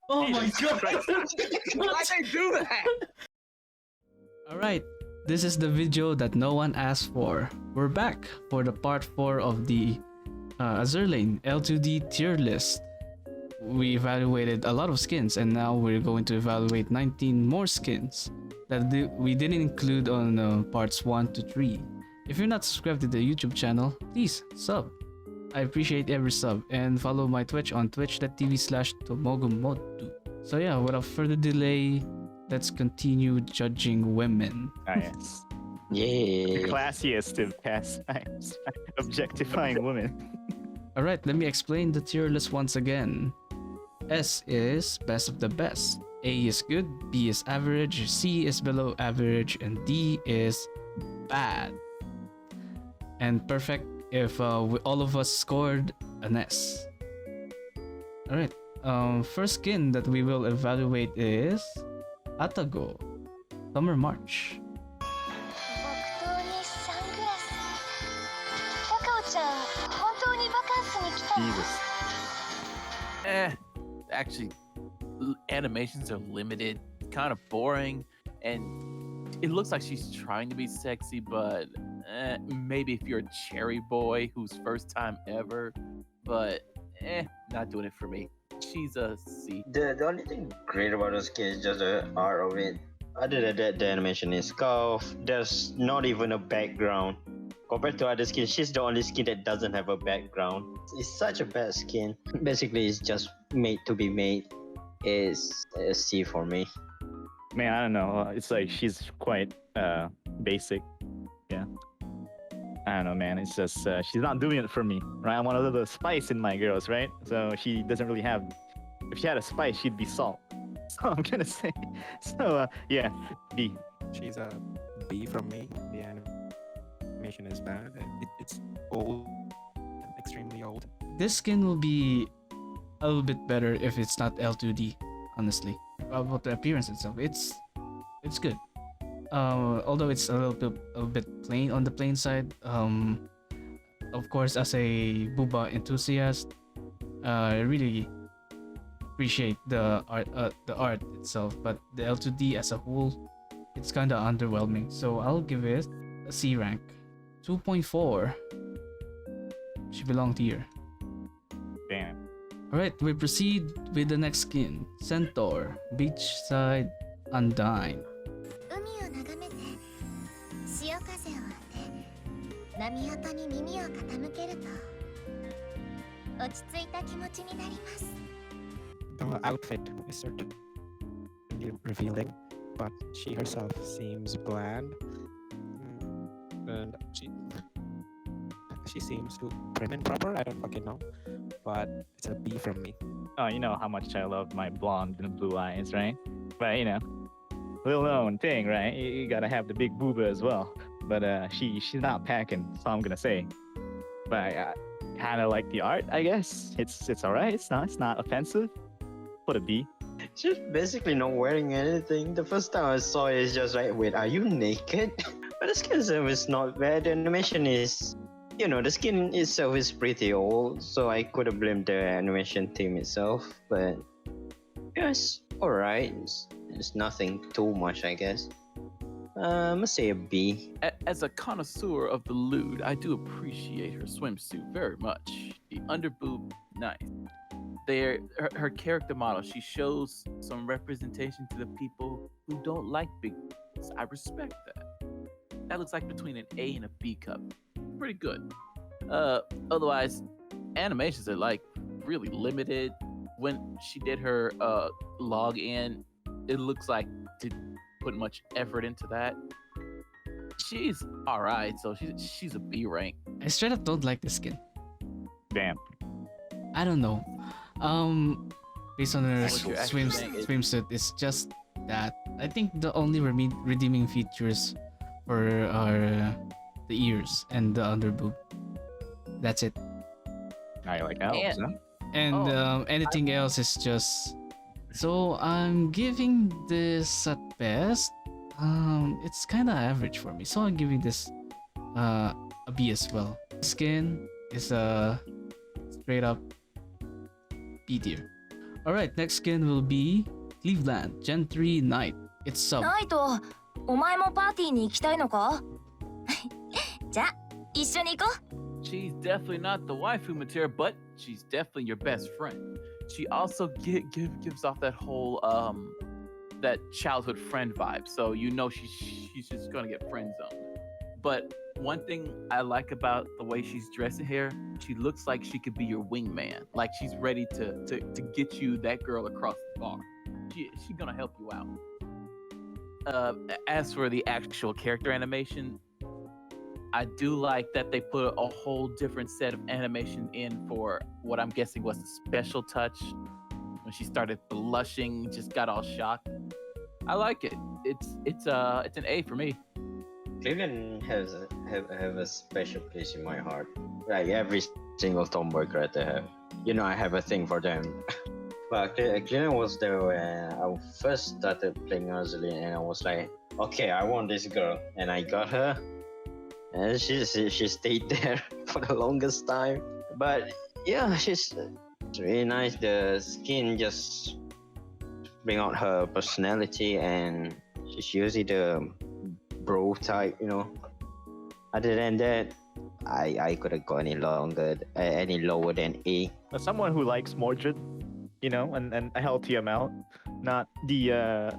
Oh my god! Why'd they do that? Alright, this is the video that no one asked for. We're back for the part 4 of the Azur Lane L2D tier list. We evaluated a lot of skins and now we're going to evaluate 19 more skins that we didn't include on parts 1 to 3. If you're not subscribed to the YouTube channel, please sub. I appreciate every sub, and follow my Twitch on twitch.tv/tomogumod2. So yeah, without further delay, let's continue judging women. Yes. Yeah. The classiest of pastimes. Objectifying women. Alright, let me explain the tier list once again. S is best of the best. A is good, B is average, C is below average, and D is bad. And perfect if all of us scored an S. Alright, first skin that we will evaluate is Atago, Summer March. Jesus. Actually, animations are limited, kind of boring, and it looks like she's trying to be sexy, but maybe if you're a cherry boy who's first time ever, but not doing it for me. She's a C. The only thing great about the skin is just the art of it. Other than that, the animation is scuffed. There's not even a background. Compared to other skins, she's the only skin that doesn't have a background. It's such a bad skin. Basically, it's just made to be made. It's a C for me. Man, I don't know. It's like she's quite basic. Yeah. I don't know, man. It's just she's not doing it for me, right? I want a little spice in my girls, right? So she doesn't really have. If she had a spice, she'd be salt. So I'm gonna say. So yeah, B. She's a B from me. The animation is bad. It's old, extremely old. This skin will be a little bit better if it's not L2D, honestly. About the appearance itself, it's good. Although it's a little bit plain on the plain side. Of course, as a Booba enthusiast, I really appreciate the art itself, but the L2D as a whole, it's kind of underwhelming. So I'll give it a C rank, 2.4. She belonged here. Damn. Alright, we proceed with the next skin, Centaur, Beachside, Undine. 海を眺めて潮風を当て波音に耳を傾けると落ち着いた気持ちになります。 The outfit is certainly revealing, but she herself seems bland, and she seems too prim and proper. I don't fucking know, but it's a B from me. Oh, you know how much I love my blonde and blue eyes, right? But you know, little known thing, right? You gotta have the big booba as well. But she's not packing, so I'm gonna say. But I kind of like the art, I guess. It's alright. It's not offensive. Put a B. She's basically not wearing anything. The first time I saw it, it's just like, wait, are you naked? But the skin itself is not bad. The animation is, the skin itself is pretty old, so I could have blamed the animation team itself. But yes, alright. It's nothing too much, I guess. I'm gonna say a B. As a connoisseur of the lewd, I do appreciate her swimsuit very much. The underboob, nice. Her character model, she shows some representation to the people who don't like big boobs. I respect that. That looks like between an A and a B cup. Pretty good. Otherwise, animations are like really limited. When she did her log in, it looks like didn't put much effort into that. She's alright, so she's a B rank. I straight up don't like this skin. Damn. I don't know. Based on her What you're actually saying is- swimsuit, it's just that I think the only redeeming features for are the ears and the underboob. That's it. I like elves, huh? And anything else is just. So I'm giving this at best. It's kind of average for me, so I'm giving this a B as well. Skin is a straight up B tier. Alright, next skin will be Cleveland Gentry Knight. It's sub. ナイト、お前もパーティーに行きたいのか？じゃあ、一緒に行こう。 She's definitely not the waifu material, but she's definitely your best friend. She also gives off that whole that childhood friend vibe. So you know she's just gonna get friend zoned. But one thing I like about the way she's dressing here, she looks like she could be your wingman. Like she's ready to get you that girl across the bar. She's gonna help you out. As for the actual character animation, I do like that they put a whole different set of animation in for what I'm guessing was a special touch. When she started blushing, just got all shocked. I like it. It's an A for me. Cleveland have a special place in my heart. Like every single tomboy character have. You know, I have a thing for them. But Cleveland was there when I first started playing Azur Lane, and I was like, okay, I want this girl, and I got her. And she stayed there for the longest time. But yeah, she's really nice. The skin just bring out her personality, and she's usually the bro type, you know. Other than that, I couldn't go any lower than A. As someone who likes Mordred, you know, and a healthy amount, not the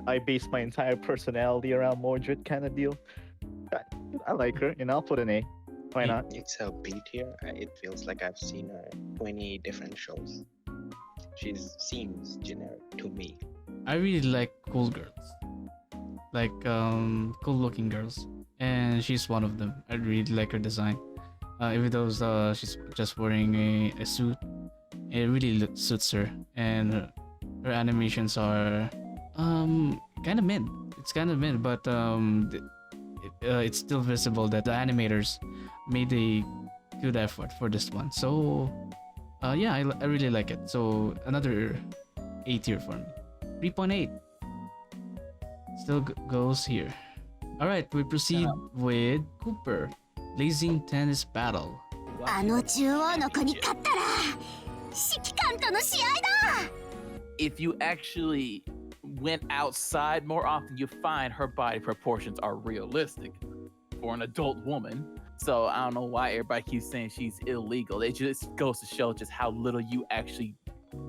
I base my entire personality around Mordred kind of deal. I like her, and I'll put an A. Why not? It's a B tier. It feels like I've seen her 20 different shows. She seems generic to me. I really like cool girls. Like cool looking girls. And she's one of them. I really like her design. Even though she's just wearing a suit, it really suits her. And her animations are kind of mid. It's kind of mid, but it's still visible that the animators made a good effort for this one. So yeah, I really like it. So another A tier for me. 3.8 still goes here. Alright, we proceed with Cooper. Blazing Tennis Battle. あの中央の子に勝ったら指揮官との試合だ。 If you actually went outside more often, you find her body proportions are realistic for an adult woman. So I don't know why everybody keeps saying she's illegal. It just goes to show just how little you actually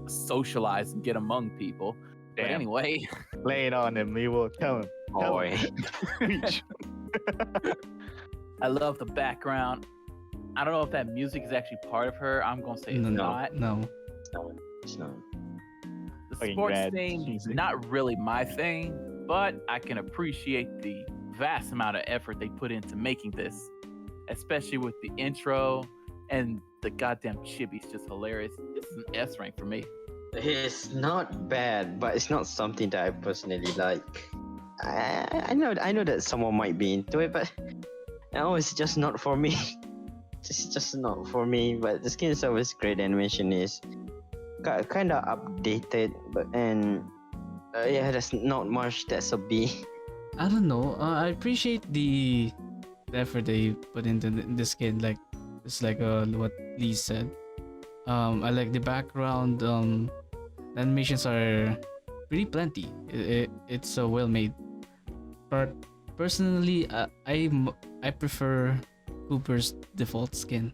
socialize and get among people. But Damn. anyway, Lay it on him. We will tell him. Boy. Preach. I love the background. I don't know if that music is actually part of her. I'm gonna say it's not. No. It's not. The Fucking sports rad thing, music. not really my thing, but I can appreciate the vast amount of effort they put into making this, especially with the intro and the goddamn chibi's just hilarious. This is an S rank for me. It's not bad, but it's not something that I personally like. I know that someone might be into it, but no, it's just not for me. It's just not for me. But the skin itself is great. Animation is kind of updated, but yeah, there's not much. That's a B. I don't know. I appreciate the effort they put into the skin. Like it's like what Lee said. I like the background. The animations are pretty plenty. It's well made. But personally, I prefer Cooper's default skin.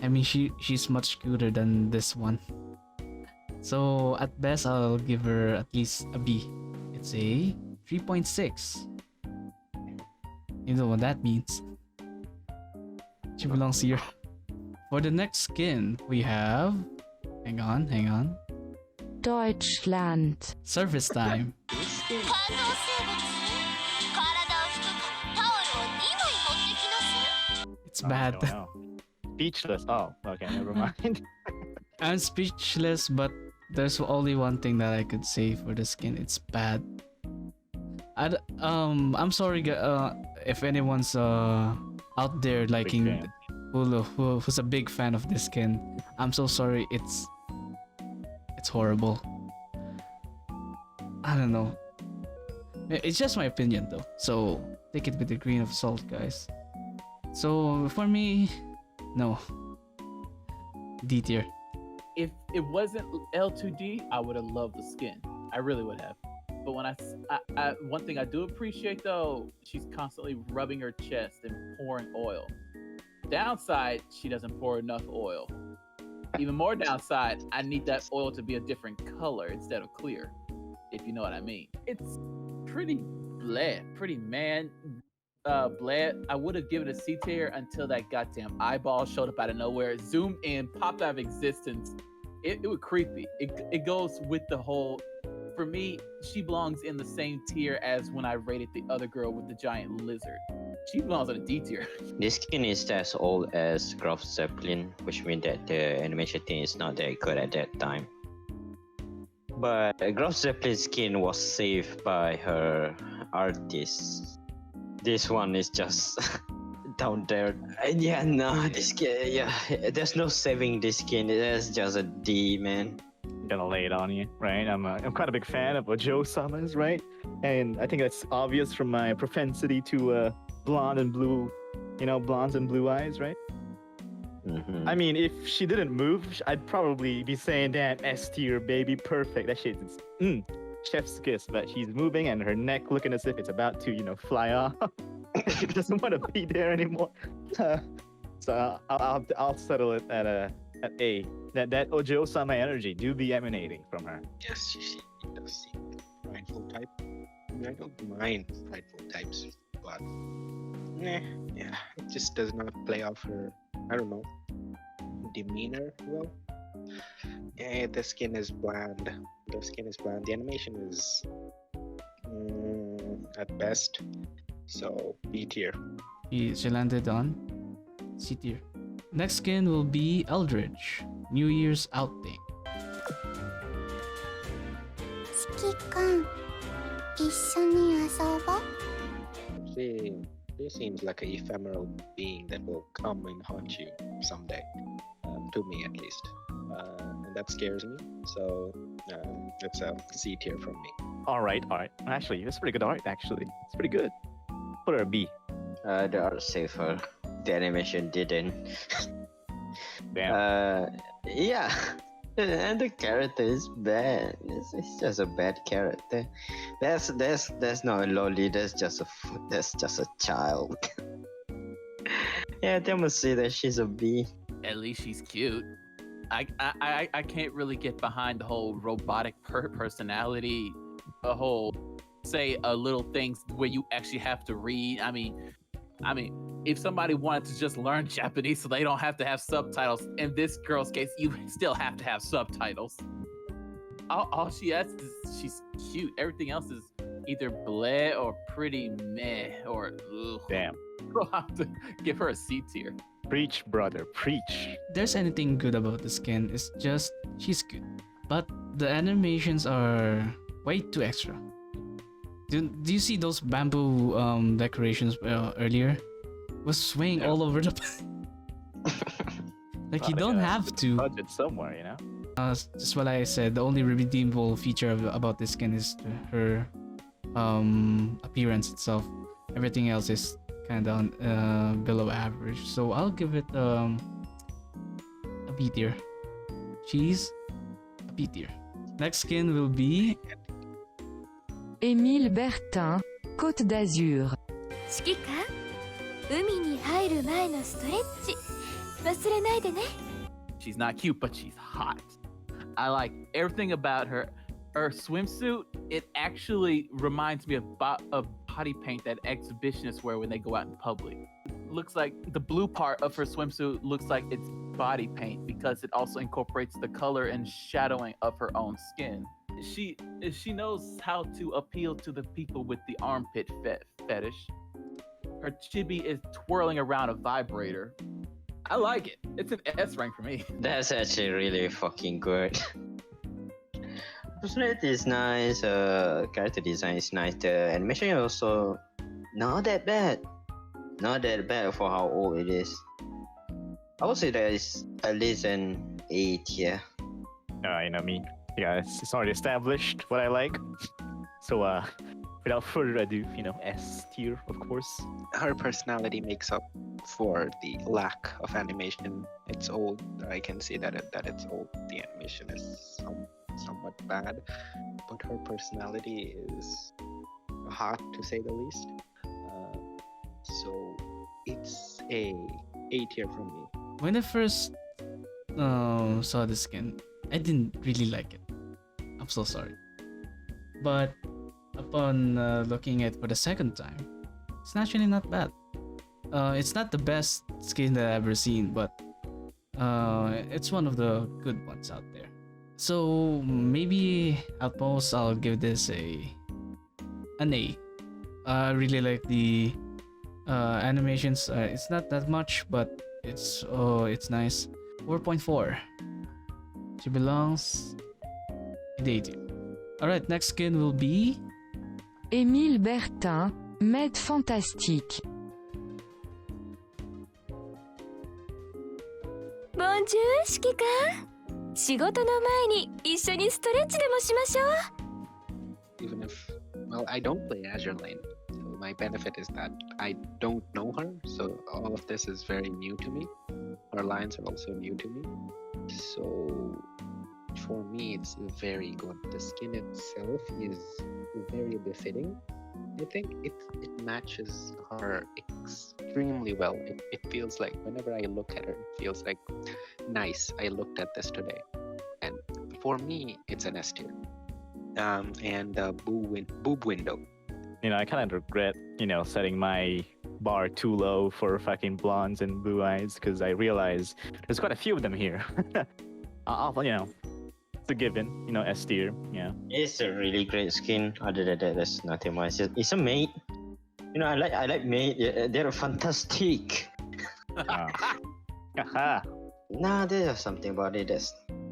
I mean, she's much cuter than this one. So at best, I'll give her at least a B. It's a 3.6. You know what that means. She belongs here. For the next skin, we have... Hang on. Deutschland. Service time. 感動生物体を拭くかタオルを2枚持ってきなさい。 It's Oh, I bad. don't know. Speechless. Oh, okay, never mind. I'm speechless, but there's only one thing that I could say for the skin. It's bad. I'm sorry if anyone's out there liking fan. who's a big fan of this skin. I'm so sorry. It's horrible. I don't know. It's just my opinion though, so take it with a grain of salt, guys. So for me, no. D tier. if it wasn't L2D, I would have loved the skin. I really would have. But when one thing I do appreciate though, she's constantly rubbing her chest and pouring oil. Downside, she doesn't pour enough oil. Even more downside, I need that oil to be a different color instead of clear, if you know what I mean. It's pretty bleh, pretty bleh. I would have given it a C tier until that goddamn eyeball showed up out of nowhere, zoomed in, popped out of existence. It was creepy. It goes with the whole. For me, she belongs in the same tier as when I rated the other girl with the giant lizard. She belongs in a D tier. This skin is as old as Graf Zeppelin, which means that the animation thing is not that good at that time. But Graf Zeppelin's skin was saved by her artist. This one is just down there. This skin, there's no saving this skin. It's just a D, man. Gonna lay it on you, right? I'm quite a big fan of Ojo-sama's, right? And I think that's obvious from my propensity to blonde and blue, blondes and blue eyes, right? Mm-hmm. I mean, if she didn't move, I'd probably be saying that S tier, baby, perfect. That shit is chef's kiss. But she's moving and her neck looking as if it's about to, fly off. She doesn't want to be there anymore. So I'll settle it at A. That Ojo-sama energy do be emanating from her. Yes, she does seem prideful type. I mean, I don't mind prideful types, but it just does not play off her, I don't know, demeanor well. Yeah, the skin is bland. The animation is at best, so B tier. She landed on C tier. Next skin will be Eldridge, New Year's outing. 指揮官、一緒に遊ぼう。 She seems like an ephemeral being that will come and haunt you someday, to me at least. And that scares me, so it's a C tier from me. All right. Actually, it's pretty good art. Actually, it's pretty good. Put her a B. The art saved her. The animation didn't. Damn. And the character is bad. It's just a bad character. That's not a lolly. That's just a child. They must say that she's a B. At least she's cute. I can't really get behind the whole robotic personality, the whole say little things where you actually have to read. I mean, if somebody wanted to just learn Japanese so they don't have to have subtitles, in this girl's case, you still have to have subtitles. All she has is she's cute. Everything else is either bleh or pretty meh or ugh. Damn. We'll have to give her a C tier. Preach, brother, preach. If there's anything good about the skin, it's just she's good. But the animations are way too extra. Do you see those bamboo decorations earlier? Was swaying all over the place. Like you don't have to. Budget somewhere, Just what I said. The only redeemable feature about this skin is her appearance itself. Everything else is kind of below average. So I'll give it a B tier. She's a B tier. Next skin will be Émile Bertin, Côte d'Azur. 指揮官、海に入る前のストレッチ忘れないでね。 She's not cute, but she's hot. I like everything about her. Her swimsuit, it actually reminds me of body paint that exhibitionists wear when they go out in public. Looks like the blue part of her swimsuit looks like it's body paint because it also incorporates the color and shadowing of her own skin. She knows how to appeal to the people with the armpit fetish. Her chibi is twirling around a vibrator. I like it. It's an S rank for me. That's actually really fucking good. Personality is nice. Character design is nice. The animation is also not that bad. Not that bad for how old it is. I would say that it's at least an A tier. You know me. Yeah, it's already established what I like. So, without further ado, S tier, of course. Her personality makes up for the lack of animation. It's old. I can see that it's old. The animation is somewhat bad, but her personality is hot to say the least. So it's a A tier from me. When I first saw the skin, I didn't really like it. I'm so sorry. But upon looking at it for the second time, it's actually not bad. It's not the best skin that I've ever seen, but it's one of the good ones out there. So maybe at most I'll give this an A. I really like the animations. It's not that much, but it's nice. 4.4. She belongs in the A tier. Alright, next skin will be Émile Bertin, Maid Fantastique. Bonjour, 指揮官。仕事の前に一緒にストレッチでもしましょう。 Even if, well, I don't play Azur Lane, so my benefit is that I don't know her, so all of this is very new to me. Her lines are also new to me, so for me it's very good. The skin itself is very befitting. I think it matches her extremely well. It feels like whenever I look at her, it feels like nice. I looked at this today, and for me, it's an S tier. And boob window. You know, I kind of regret, setting my bar too low for fucking blondes and blue eyes because I realize there's quite a few of them here. It's a given, S tier, yeah. It's a really great skin. Other than that, there's nothing much. It's a Maid. I like Maid. Yeah, they're fantastic. Haha. Nah, there's something about it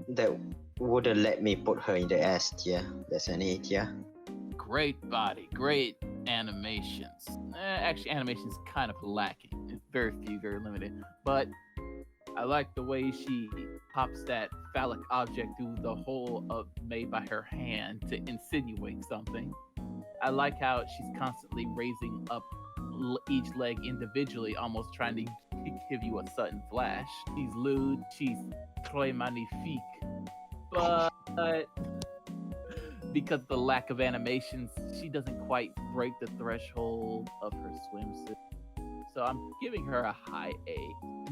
that wouldn't let me put her in the S tier. That's an A tier. Great body, great animations. Actually, animation's kind of lacking. Very few, very limited. But I like the way she pops that phallic object through the hole made by her hand to insinuate something. I like how she's constantly raising up each leg individually, almost trying to give you a sudden flash. She's lewd, she's très magnifique, but because of the lack of animations, she doesn't quite break the threshold of her swimsuit. So I'm giving her a high A.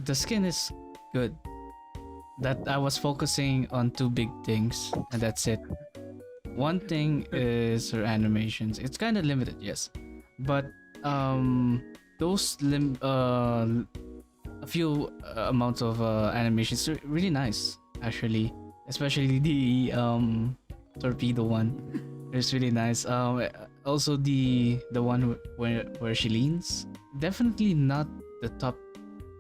the skin is good. That I was focusing on two big things, and that's it. One thing is her animations. It's kind of limited, yes, but those a few amounts of animations are really nice, actually. Especially the torpedo one. It's really nice. Also the one where she leans. Definitely not the top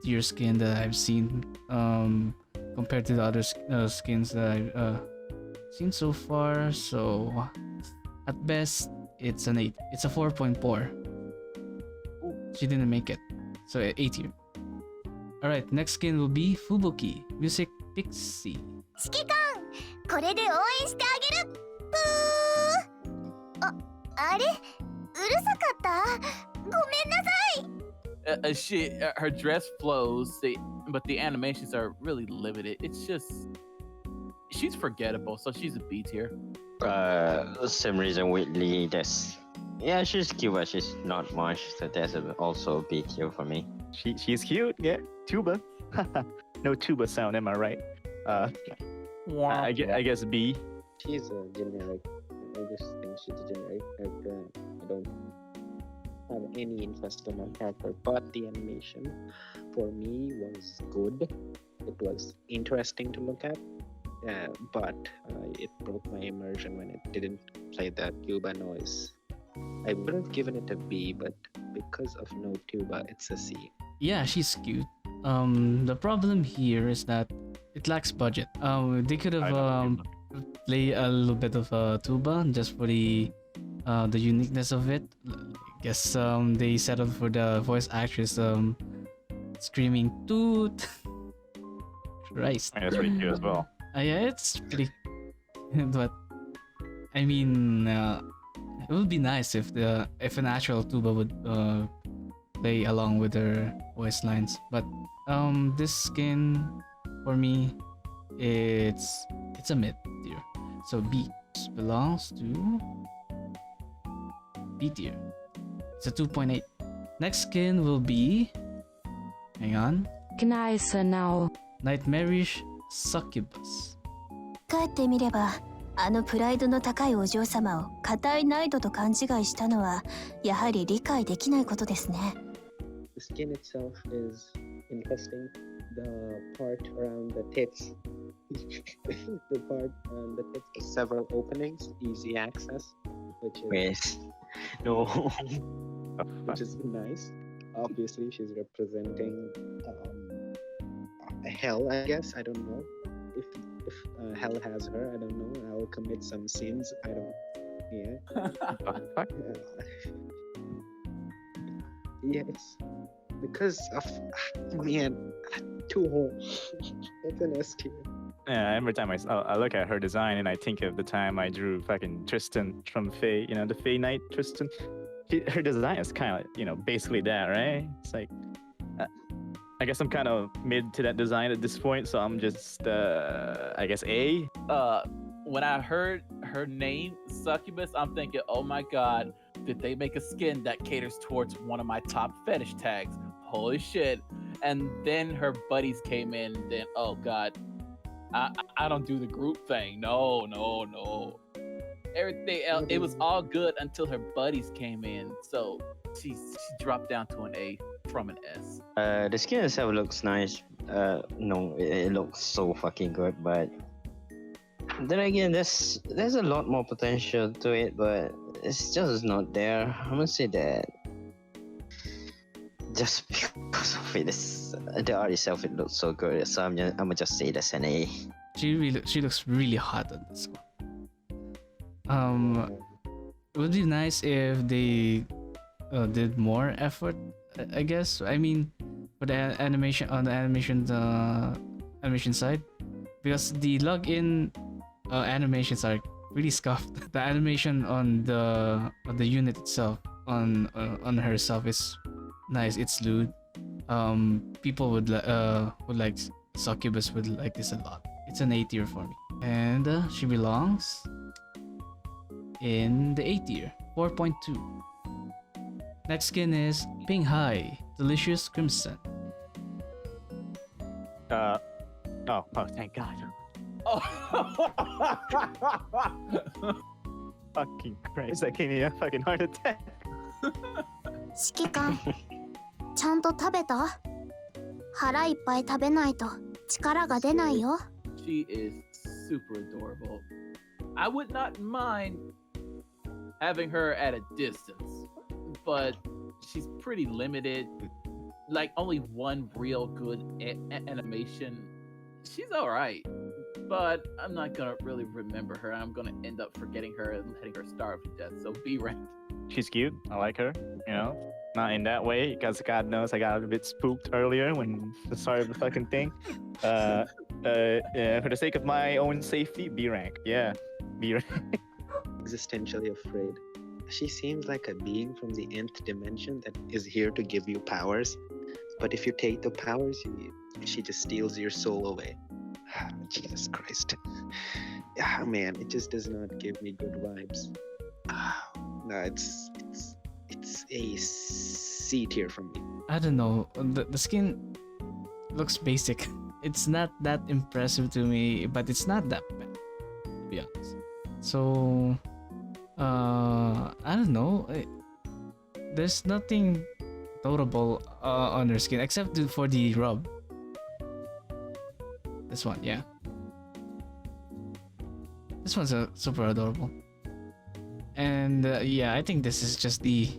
tier skin that I've seen compared to the other skins that I've seen so far. So at best, it's an 8. It's a 4.4. She didn't make it, so 8 tier. Alright, next skin will be Fubuki, music Pixy. 指揮官これで応援してあげるぷーあれうるさかったごめんなさい her dress flows, but the animations are really limited. It's just she's forgettable, so she's a B tier. Same reason with Lee. She's cute, but she's not much. So that's also a B tier for me. She's cute, yeah. Tuba. No tuba sound, am I right? I guess B. She's a generic. I just think she's a generic character. I don't have any interest in her character, but the animation for me was good. It was interesting to look at, but it broke my immersion when it didn't play that tuba noise. I would have given it a B, but because of no tuba, it's a C. Yeah, she's cute. The problem here is that it lacks budget. They could have played a little bit of tuba just for the uniqueness of it. I guess they settled for the voice actress screaming toot. Christ. That's pretty cute as well. Yeah, it's pretty. But I mean, it would be nice if an actual tuba would play along with her voice lines. But this skin for me, it's a mid tier. So B belongs to B tier. It's a 2.8. Next skin will be, hang on, Gneisenau. Nightmarish Succubus. 帰ってみれば、あのプライドの高いお嬢様を固いナイトと勘違いしたのは、やはり理解できないことですね。The skin itself is interesting. The part around the tits, the part around the tits has several openings, easy access, which is Yes. No. which is nice. Obviously, she's representing hell. I guess I don't know if hell has her. I don't know. I'll commit some sins. I don't. Yeah. Fuck. Yes. Because of man, too hard. It's an S tier. Yeah, every time I look at her design and I think of the time I drew fucking Tristan from Fae, you know, the Fae Knight Tristan. Her design is kind of, you know, basically that, right? It's like, I guess I'm kind of mid to that design at this point, so I'm just, I guess A. When I heard her name, Succubus, I'm thinking, oh my god, did they make a skin that caters towards one of my top fetish tags? Holy shit. And then her buddies came in, and then, oh god, I don't do the group thing. No. Everything else, it was all good until her buddies came in. So she dropped down to an A from an S. The skin itself looks nice. No, it looks so fucking good, but then again, there's a lot more potential to it, but it's just not there. I'm gonna say that just because of it, the art itself, it looks so good. So I'm gonna just say that's an A. She looks really hot on this one. It would be nice if they did more effort, I guess. I mean, for the animation on the animation side, because the login animations are really scuffed. The animation on the unit itself, on herself, is nice. It's lewd. People would like Succubus would like this a lot. It's an A tier for me, and she belongs in the A tier, 4.2. Next skin is Ping Hai, Delicious Crimson. Oh, thank God. Oh. Fucking Christ, that gave me a fucking heart attack. 指揮官、ちゃんと食べた？腹いっぱい食べないと力が出ないよ。She is super adorable. I would not mind having her at a distance, but she's pretty limited. Like only one real good animation. She's alright, but I'm not gonna really remember her. I'm gonna end up forgetting her and letting her starve to death. So B rank. She's cute. I like her. You know, not in that way, because God knows I got a bit spooked earlier when the start of the fucking thing. Yeah, for the sake of my own safety, B rank. Yeah, B rank. Existentially afraid. She seems like a being from the nth dimension that is here to give you powers. But if you take the powers, she just steals your soul away. Jesus Christ. Ah, man, it just does not give me good vibes. No, it's a C tier from me. I don't know. The skin looks basic. It's not that impressive to me, but it's not that bad, to be honest. So, I don't know. There's nothing notable on her skin except for the rub. This one, yeah. This one's super adorable. And yeah, I think this is just the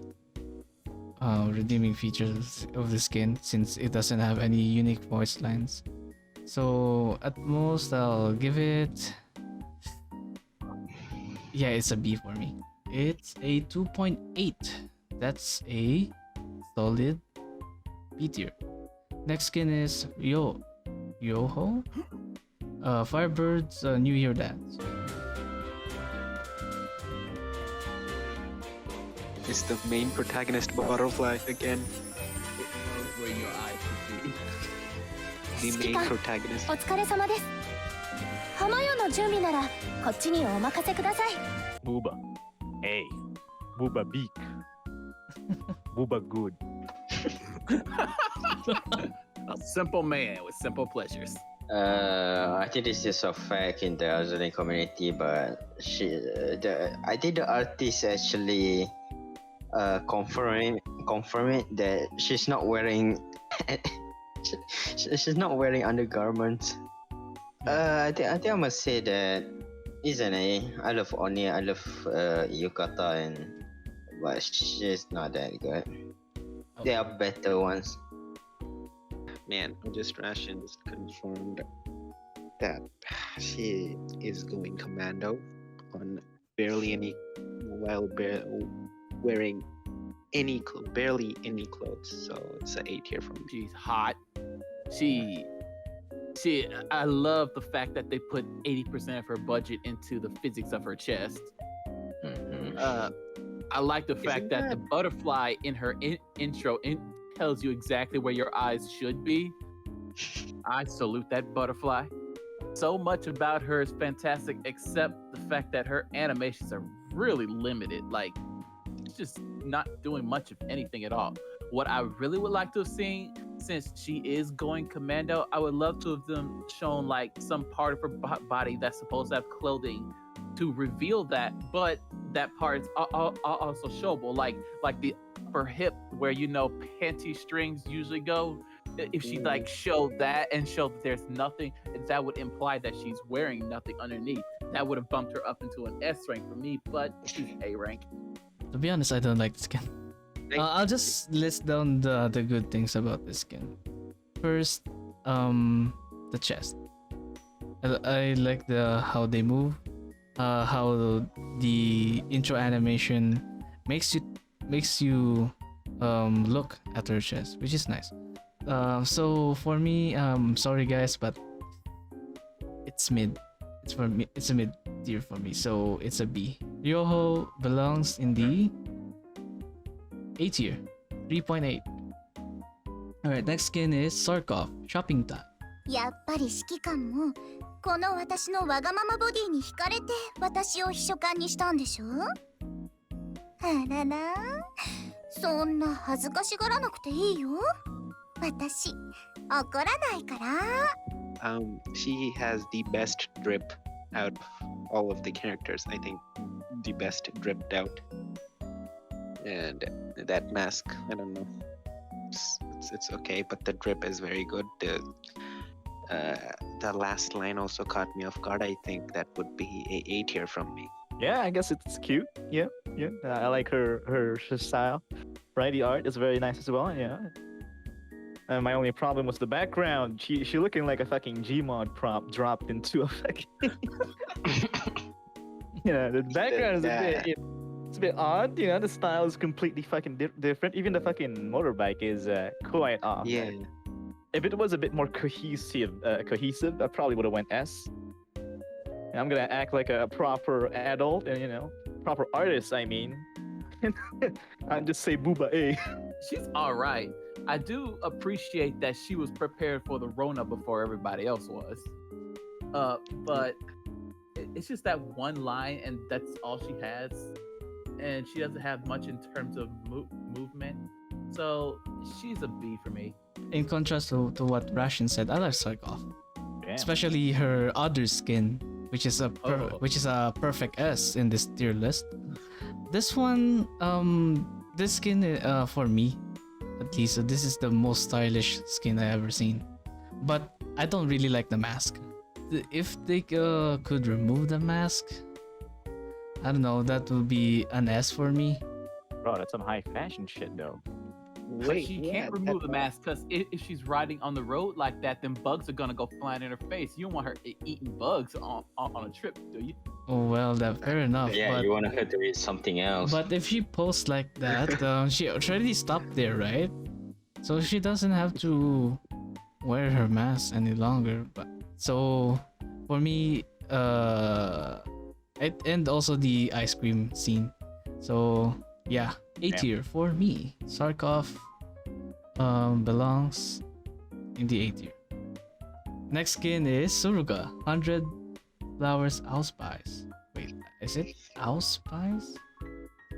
redeeming features of the skin, since it doesn't have any unique voice lines. So at most I'll give it, yeah, it's a B for me. It's a 2.8. That's a solid B tier. Next skin is Ryuuhou, Firebird's New Year Dance. It's the main protagonist butterfly again. where your eyes should be. The 指 main 揮官 protagonist. お疲れ様です。浜屋の準備ならこっちにお任せください。 Booba. Hey. Booba beak. Booba good. A simple man with simple pleasures. I think this is a fact in the Azur Lane community, but I think the artist actually confirm it that she's not wearing she's not wearing undergarments. I think I must say that it's an A. I love Oni, I love Yukata, but she's not that good. There are better ones. Man, just Rations confirmed that she is going commando on while wearing barely any clothes. So it's an 8 here from me. She's hot. She I love the fact that they put 80% of her budget into the physics of her chest. I like the fact that the butterfly in her intro tells you exactly where your eyes should be. I salute that butterfly. So much about her is fantastic, except the fact that her animations are really limited. Like, it's just not doing much of anything at all. What I really would like to have seen, since she is going commando, I would love to have them shown like some part of her body that's supposed to have clothing to reveal that, but that part's also showable, like the upper hip where panty strings usually go. If she like showed that and showed that there's nothing, that would imply that she's wearing nothing underneath. That would have bumped her up into an S rank for me, but she's A rank. To be honest, I don't like the skin. I'll just list down the good things about this skin. First, the chest. I like how they move, how the intro animation makes you look at her chest, which is nice. So for me, sorry guys, but it's mid. It's for me. It's a mid tier for me. So it's a B. Ryuuhou belongs in the A tier, 3.8. Alright, next skin is Surcouf, Shopping Time. やっぱり指揮官もこの私のわがままボディに惹かれて私を秘書官にしたんでしょ。あらら、そんな恥ずかしがらなくていいよ。私怒らないから。She has the best drip out of all of the characters. I think the best dripped out. And that mask, I don't know. It's okay, but the drip is very good. The last line also caught me off guard. I think that would be a A tier from me. Yeah, I guess it's cute. Yeah. I like her style. Right, the art is very nice as well. Yeah. And my only problem was the background. She looking like a fucking Gmod prop dropped into a fucking. The background is a bit. It's a bit odd. The style is completely fucking different. Even the fucking motorbike is quite off. Yeah. If it was a bit more cohesive, I probably would have went S. And I'm gonna act like a proper adult and proper artist. I mean, I'd just say Booba A. She's all right. I do appreciate that she was prepared for the Rona before everybody else was. But it's just that one line, and that's all she has. And she doesn't have much in terms of movement. So she's a B for me. In contrast to what Ration said, I like Surcouf. Damn. Especially her other skin, which is a perfect S in this tier list. This one, this skin for me, at least, this is the most stylish skin I ever seen. But I don't really like the mask. If they could remove the mask, I don't know, that would be an S for me. Bro, that's some high fashion shit though. Wait, she can't remove the mask because if she's riding on the road like that, then bugs are gonna go flying in her face. You don't want her eating bugs on a trip, do you? Oh well, fair enough. Yeah, but, you want her to eat something else. But if she posts like that, she already stopped there, right? So she doesn't have to wear her mask any longer. But so for me, and also the ice cream scene. So yeah, A tier for me. Surcouf, belongs in the A tier. Next skin is Suruga, 100 flowers Auspice. Wait, is it Auspice?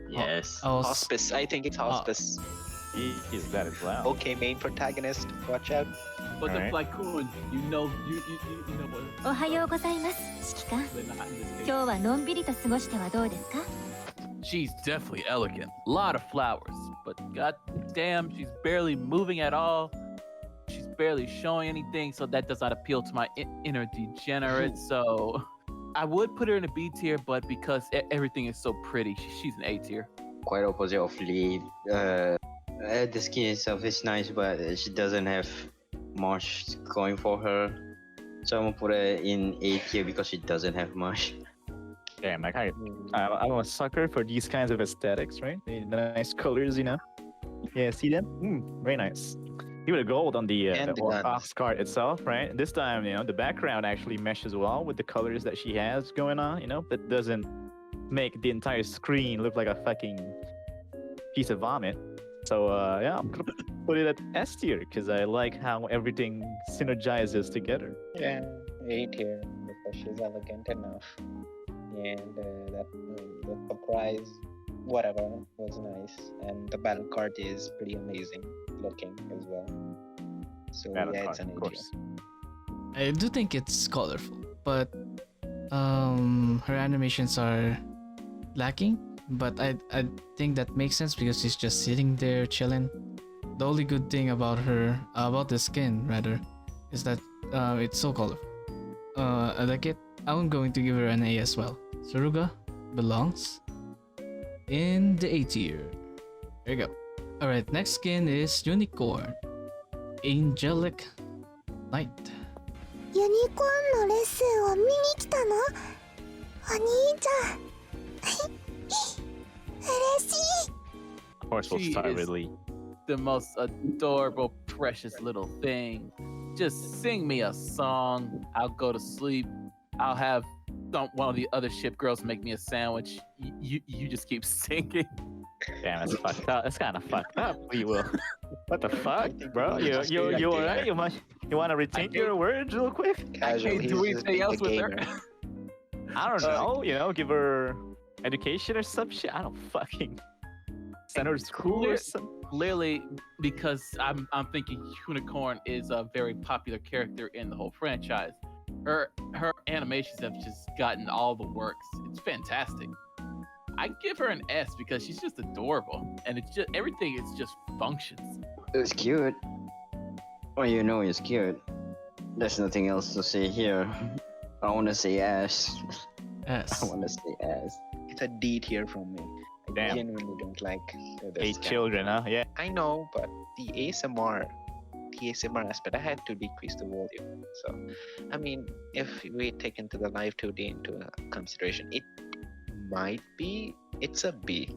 Yes. Aus- Auspice. I think it's Auspice. Is that as well? Okay, main protagonist. Watch out. But the Alright. Flycoon, you know what? おはようございます指揮官 They're not in this case. 今日はのんびりと過ごしてはどうですか She's definitely elegant. Lot of flowers. But god damn, she's barely moving at all. She's barely showing anything, so that does not appeal to my inner degenerate. So I would put her in a B tier, but because everything is so pretty, she's an A tier. Quite opposite of Lee. The skin itself is nice, but she doesn't have much going for her. So I'm gonna put her in A tier because she doesn't have much. Damn, like I'm a sucker for these kinds of aesthetics, right? The nice colors, you know. Yeah, see them? Very nice. Even the gold on the And the guns. ox card itself, right? This time, you know, the background actually meshes well with the colors that she has going on. You know, that doesn't make the entire screen look like a fucking piece of vomit. So yeah, I'm gonna put it at S tier because I like how everything synergizes together. Yeah, A tier because she's elegant enough, and that the surprise, whatever, was nice, and the battle card is pretty amazing looking as well. So Battle yeah, card, it's an of A course. tier. I do think it's colorful, but her animations are lacking. But I think that makes sense because she's just sitting there chilling. The only good thing about her, about the skin rather, is that it's so colorful. I like it. I'm going to give her an A as well. Suruga belongs in the A tier. There you go. Alright, next skin is Unicorn. Angelic Knight. ユニコーンのレッスンを見に来たのお兄ちゃん嬉しい Of course, we'll She start is- with Lee. The most adorable, precious little thing. Just sing me a song. I'll go to sleep. I'll have one of the other ship girls make me a sandwich. You just keep singing. Damn, that's fucked up. That's kind of fucked up. Lee will. What the fuck, bro? he's just being a You alright? gamer. You want to retain your words real quick? Casual, can't he's do just anything being a else with her. gamer. I don't know. You know, give her education or some shit. I don't fucking send her to school or something. Clearly, because I'm thinking Unicorn is a very popular character in the whole franchise. Her animations have just gotten all the works. It's fantastic. I give her an S because she's just adorable, and it's just everything is just functions. It's cute. Well, you know it's cute. There's nothing else to say here. I wanna say ass. S. I wanna say ass. It's a D tier from me. I Damn. genuinely don't like this 8 guy. children, huh? Yeah. I know, but the ASMR aspect, I had to decrease the volume. So, I mean, if we take into the live 2D into consideration, it's a B.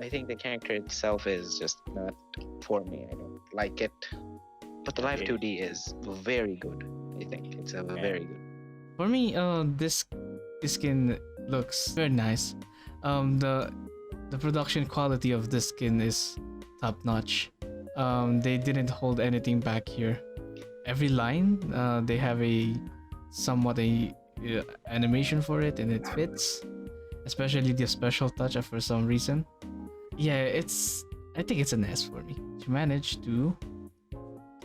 I think the character itself is just not for me. I don't like it. But the live Okay. 2D is very good. I think it's a very good. For me, this skin looks very nice. The production quality of this skin is top notch. They didn't hold anything back here. Every line, they have a somewhat animation for it, and it fits. Especially the special touch for some reason. Yeah, I think it's an S for me. She managed to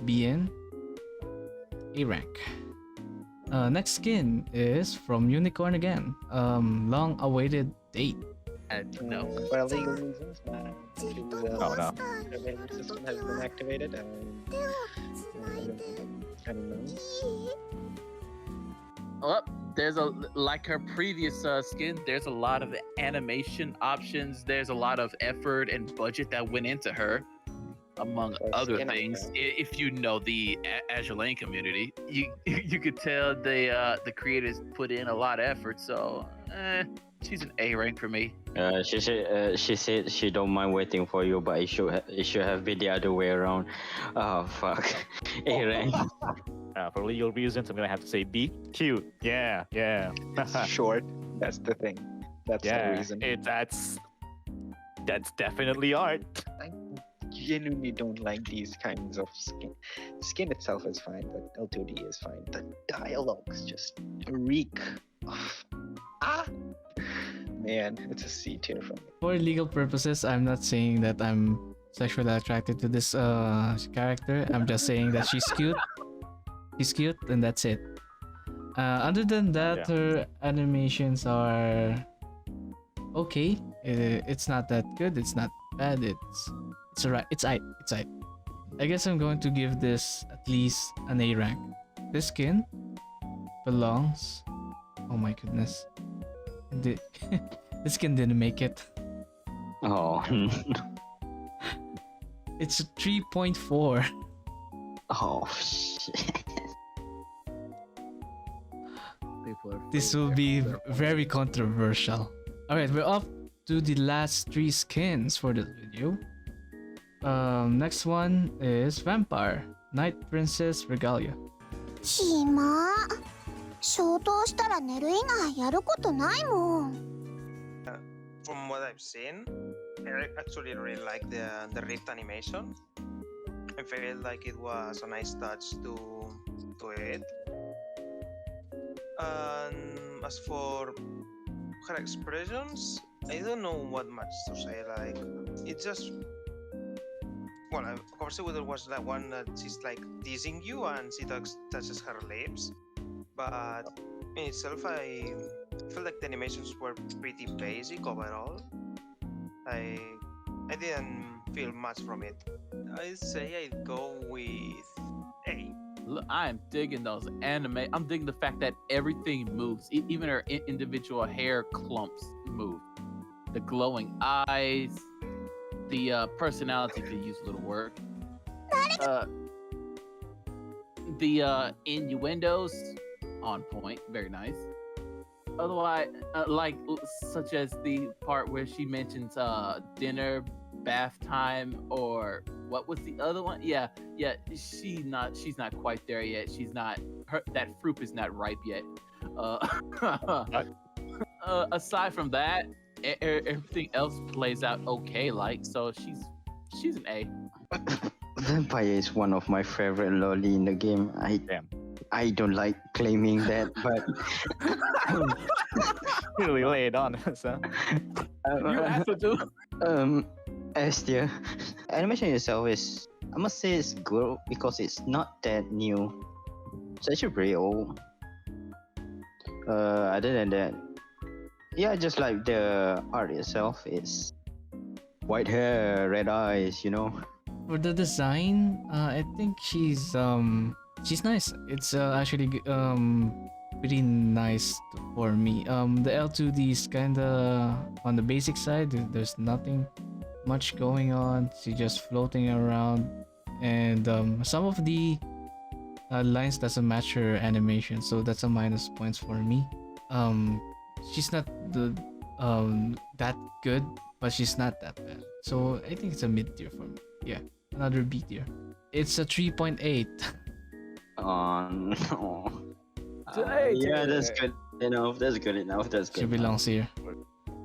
be in A rank. Next skin is from Unicorn again. Long-awaited date. No. For legal reasons, my Oh, no. surveillance system has been activated. I don't know. Well, there's like her previous skin. There's a lot of animation options. There's a lot of effort and budget that went into her, among Her other skin, I things. know. If you know the Azur Lane community, you could tell the creators put in a lot of effort. So, she's an A rank for me. She said she don't mind waiting for you, but it should have been the other way around. Oh fuck. A rank. For legal reasons, I'm gonna have to say B. Cute. Yeah. It's short. That's the thing. That's the Yeah. reason. That's definitely art. genuinely don't like these kinds of skin. Skin itself is fine, but L2D is fine. The dialogues just reek of man, it's a C tier for me. For legal purposes, I'm not saying that I'm sexually attracted to this character. I'm just saying that she's cute. She's cute, and that's it. Other than that, her animations are okay. It's not that good. It's not bad. It's alright. It's aight. It's aight. I guess I'm going to give this at least an A rank. This skin belongs. Oh my goodness. This skin didn't make it. Oh. It's a 3.4. Oh shit. This will be very controversial. Alright, we're up to the last 3 skins for this video. Next one is Vampire, Night Princess Regalia. 暇消灯したら寝る以外やることないもん。 From what I've seen, I actually really like the rift animation. I feel like it was a nice touch to it. And as for her expressions, I don't know what much to say. Like, it just, well, of course, there was that one that she's like teasing you and she touches her lips, but in itself, I feel like the animations were pretty basic overall. I didn't feel much from it. I'd say I'd go with A. Look, I am digging those anime. I'm digging the fact that everything moves. Even her individual hair clumps move. The glowing eyes, the personality could use a little work. The innuendos, on point, very nice. Otherwise, like such as the part where she mentions dinner, bath time, or what was the other one? Yeah, she's not quite there yet. That fruit is not ripe yet. Aside from that, everything else plays out okay. Like, so she's an A. Vampire is one of my favorite loli in the game. I don't like claiming that, but Really lay it on us, huh? You have to do. S tier. Animation itself is, I must say, it's good because it's not that new. It's actually pretty old. Other than that, yeah, just like the art itself, it's white hair, red eyes, you know. For the design, I think she's nice. It's actually pretty nice for me. The L2D is kinda on the basic side. There's nothing much going on. She's just floating around, and some of the lines doesn't match her animation, so that's a minus points for me. She's not that good, but she's not that bad. So I think it's a mid tier for me. Yeah, another B tier. It's a 3.8. Oh no. Yeah, that's good enough. That's good enough. That's good. She belongs here.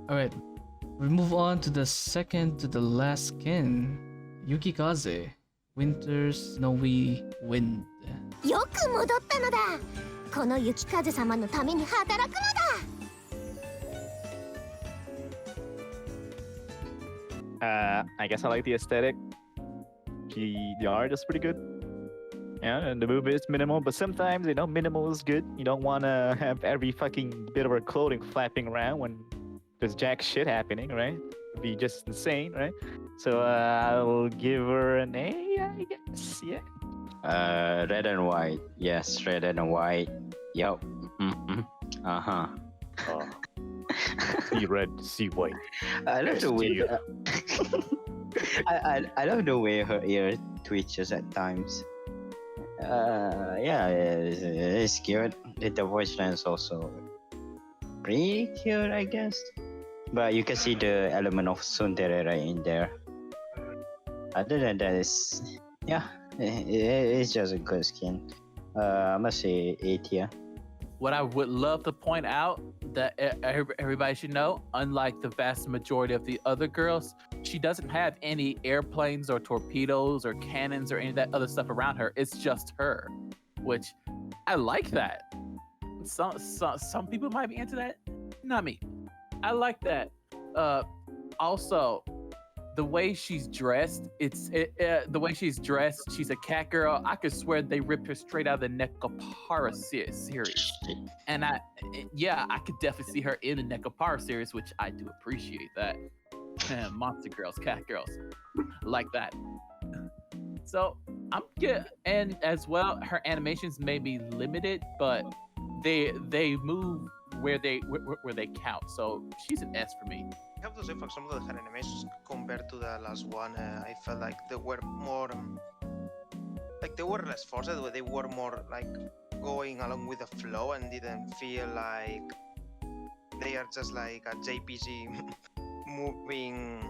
Alright, we move on to the second to the last skin, Yukikaze, Winter's Snowy Wind. よく戻ったのだ。この雪風様のために働くのだ。I guess I like the aesthetic. The art is pretty good. Yeah, and the movie is minimal, but sometimes, minimal is good. You don't want to have every fucking bit of her clothing flapping around when there's jack shit happening, right? It'd be just insane, right? So I'll give her an A, I guess, yeah. Red and white. Yes, red and white. Yup. Uh-huh. Oh. See red, see white. I love the way I love the way her ear twitches at times. Yeah, it's cute. The voice line is also pretty cute, I guess. But you can see the element of tsundere right in there. Other than that, it's just a good skin. I must say A tier. what I would love to point out that everybody should know, unlike the vast majority of the other girls, she doesn't have any airplanes or torpedoes or cannons or any of that other stuff around her. It's just her, which I like that. Some people might be into that, not me. I like that. Also, the way she's dressed, the way she's dressed. She's a cat girl. I could swear they ripped her straight out of the Nekopara series, and I could definitely see her in the Nekopara series, which I do appreciate that. Monster girls, cat girls, like that. So I'm good, and as well, her animations may be limited, but they move where they count. So she's an S for me. I have to say, for example, that her animations compared to the last one, I felt like they were more, like they were less forced. They were more like going along with the flow and didn't feel like they are just like a JPG moving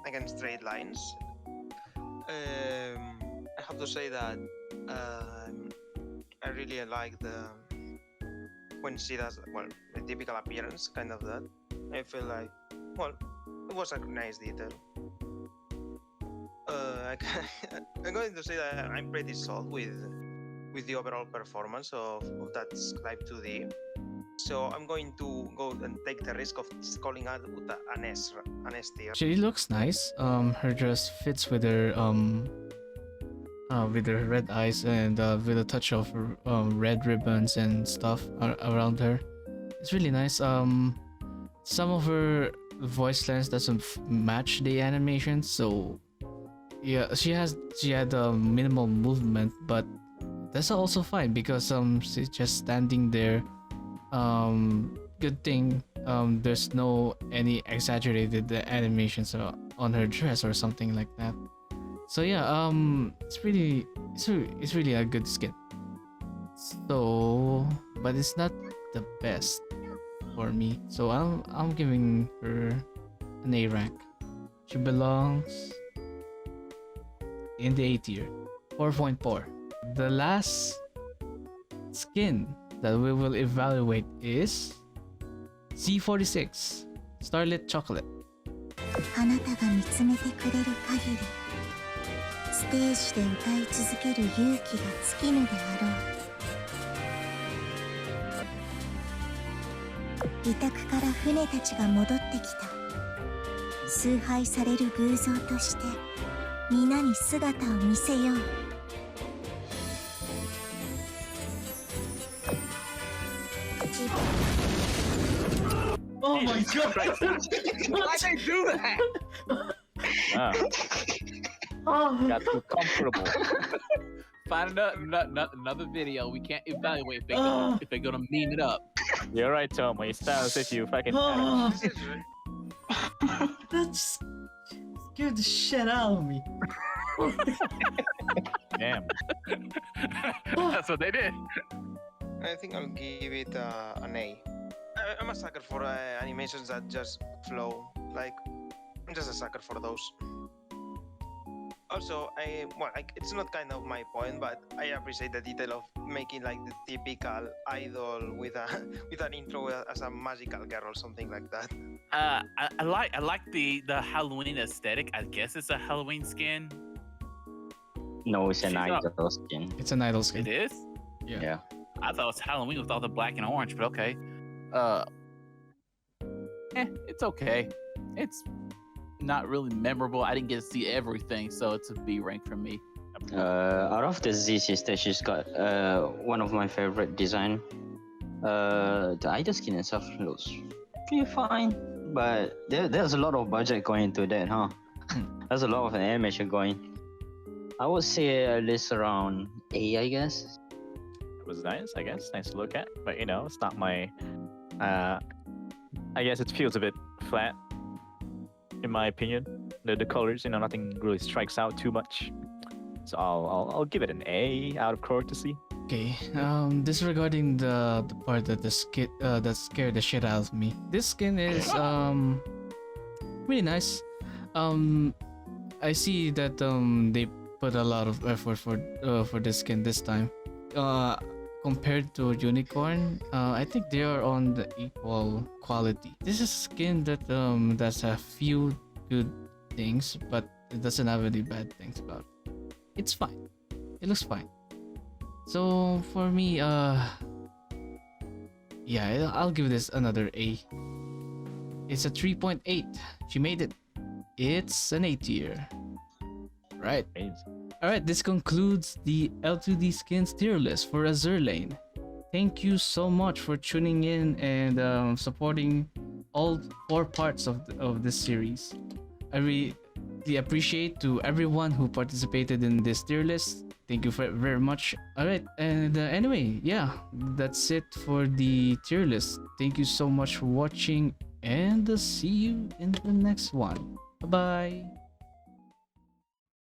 like in straight lines. I have to say that I really like when she does the typical appearance, kind of that. I feel like, well, it was a nice detail. I'm going to say that I'm pretty sold with the overall performance of that Scribe 2D. So I'm going to go and take the risk of calling out an S tier. She looks nice. Her dress fits with her red eyes and with a touch of red ribbons and stuff around her. It's really nice. Some of her voice lines doesn't match the animation, so yeah, she had minimal movement, but that's also fine because she's just standing there. Good thing there's no any exaggerated animations on her dress or something like that. So yeah, it's really a good skin. So, but it's not the best for me. So I'm giving her an A rank. She belongs in the A tier, 4.4. The last skin that we will evaluate is C46 Starlit Chocolate. あなたが見つめてくれる限りステージで歌い続ける勇気が尽きぬであろう。委託から船たちが戻ってきた。崇拝される偶像として皆に姿を見せよう。Oh my god! Why'd they do that? Got too comfortable. Find another video. We can't evaluate if they're gonna meme it up. You're right, Tom. You sound as if you fucking. That scared the shit out of me. Damn. That's what they did. I think I'll give it an A. I'm a sucker for animations that just flow. Like, I'm just a sucker for those. Also, it's not kind of my point, but I appreciate the detail of making like the typical idol with an intro as a magical girl or something like that. I like the Halloween aesthetic. I guess it's a Halloween skin. No, it's an idol skin. It's an idol skin. It is? Yeah. I thought it was Halloween with all the black and orange, but okay. It's okay. It's not really memorable. I didn't get to see everything, so it's a B rank for me. Out of the Z sister, she's got one of my favorite design. The idol skin itself looks pretty fine, but there's a lot of budget going into that, huh? There's a lot of animation going. I would say at least around A, I guess. It was nice, I guess. Nice to look at, but you know, it's not my. I guess it feels a bit flat, in my opinion. The colors, you know, nothing really strikes out too much. So I'll give it an A out of courtesy. Okay. Disregarding the part that that scared the shit out of me. This skin is really nice. I see that they put a lot of effort for this skin this time. compared to unicorn, I think they are on the equal quality. This is a skin that does a few good things, but it doesn't have any bad things about it. It's fine. It looks fine. So for me, yeah, I'll give this another A. It's a 3.8. She made it. It's an A tier. Right. Alright, this concludes the L2D skins tier list for Azur Lane. Thank you so much for tuning in and supporting all 4 parts of this series. I really appreciate to everyone who participated in this tier list. Thank you very much. Alright, and anyway, yeah, that's it for the tier list. Thank you so much for watching, and see you in the next one. Bye bye.